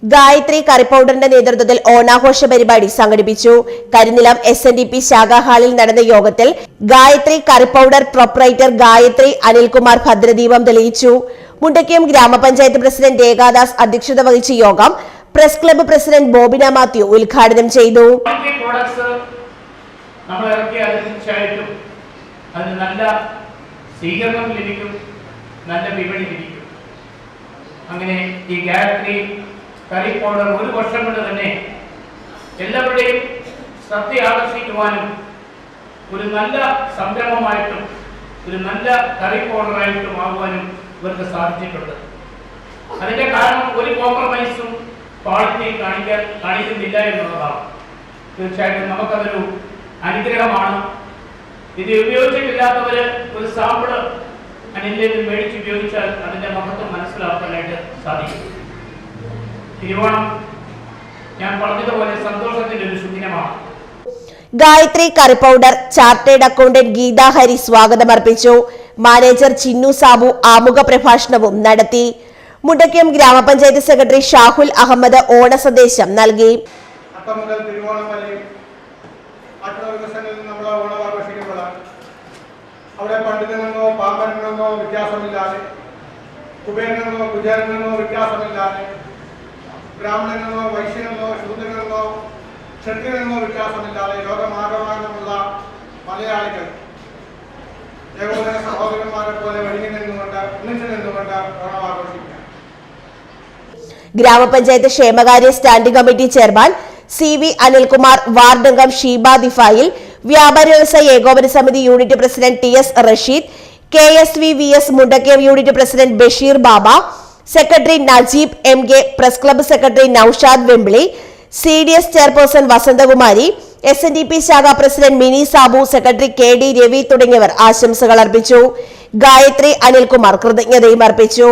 ഗായത്രി കറി പൗഡറിന്റെ നേതൃത്വത്തിൽ ഓണാഘോഷ പരിപാടി സംഘടിപ്പിച്ചു. കരിനിലം SNDP ശാഖാ ഹാളിൽ നടന്ന യോഗത്തിൽ Gayatri curry powder proprietor Gayatri Anilkumar ഭദ്രദീപം തെളിയിച്ചു. മുണ്ടക്കയം ഗ്രാമപഞ്ചായത്ത് പ്രസിഡന്റ് രേഖാദാസ് അധ്യക്ഷത വഹിച്ച യോഗം press club president Bobina Mathew ഉദ്ഘാടനം ചെയ്തു. അങ്ങനെ ഈ ഗായത്രി കറി പൗഡർ ഒരു വർഷം കൊണ്ട് തന്നെ എല്ലാവരുടെയും ശ്രദ്ധ ആകർഷിക്കുവാനും ഒരു നല്ല സംരംഭമായിട്ടും ഒരു നല്ല കറി പൗഡറായിട്ടും ആകുവാനും ഇവർക്ക് സാധിച്ചിട്ടുണ്ട്. അതിന്റെ കാരണം ഒരു കോംപ്രമൈസും ക്വാളിറ്റി കാണിക്കുന്നില്ല എന്നുള്ളതാണ്. തീർച്ചയായിട്ടും നമുക്കതൊരു അനുഗ്രഹമാണ്. ഇത് ഉപയോഗിച്ചിട്ടില്ലാത്തവര് ഒരു സാമ്പിള് അതിലേക്ക് മേടിച്ച് ഉപയോഗിച്ചാൽ അതിന്റെ മഹത്വം മനസ്സിലാക്കാനായിട്ട് സാധിക്കും. തിരുവോണം ഞാൻ പറഞ്ഞതുപോലെ സന്തോഷത്തിന്റെ ഒരു സുദിനമാണ്. Gayathri curry powder chartered accountant Geetha Hari സ്വാഗതം അർപ്പിച്ചു. മാനേജർ ചിന്നു സാബു ആമുഖ പ്രഭാഷണവും നടത്തി. മുണ്ടക്കയം ഗ്രാമപഞ്ചായത്ത് സെക്രട്ടറി ഷാഹുൽ അഹമ്മദ് ഓണ സന്ദേശം നൽകി. അവിടെ പണ്ഡിതനെന്നോ പാമ്പനെന്നോ വ്യത്യാസമില്ലാതെ, കുബേരനെന്നോ കുചേരനെന്നോ വ്യത്യാസമില്ലാതെ, ബ്രാഹ്മണനെന്നോ വൈശ്യനെന്നോ ശൂദ്രനെന്നോ ക്ഷത്രിയനെന്നോ വ്യത്യാസമില്ലാതെ ലോകമാകമാനമുള്ള മലയാളികൾ ഏകോദര സഹോദരന്മാരെ പോലെ വഴിയിൽ നിന്നുകൊണ്ട് ഒന്നിച്ചു നിന്നുകൊണ്ട് ഓണം ആഘോഷിക്കാം. ഗ്രാമപഞ്ചായത്ത് ക്ഷേമകാര്യ standing committee chairman CV Anilkumar, ward അംഗം ഷീബ ദിഫായിൽ, വ്യാപാരി വ്യവസായ ഏകോപന സമിതി unit president TS Rasheed, KSVVS Mundakayam unit president Basheer Baba, secretary Najeeb MK, press club secretary Noushad Vembily, CDS chairperson Vasanthakumari, SNDP ശാഖാ president Mini Sabu, secretary KD Ravi തുടങ്ങിയവർ ആശംസകൾ അർപ്പിച്ചു. ഗായത്രി അനിൽകുമാർ കൃതജ്ഞതയും അർപ്പിച്ചു.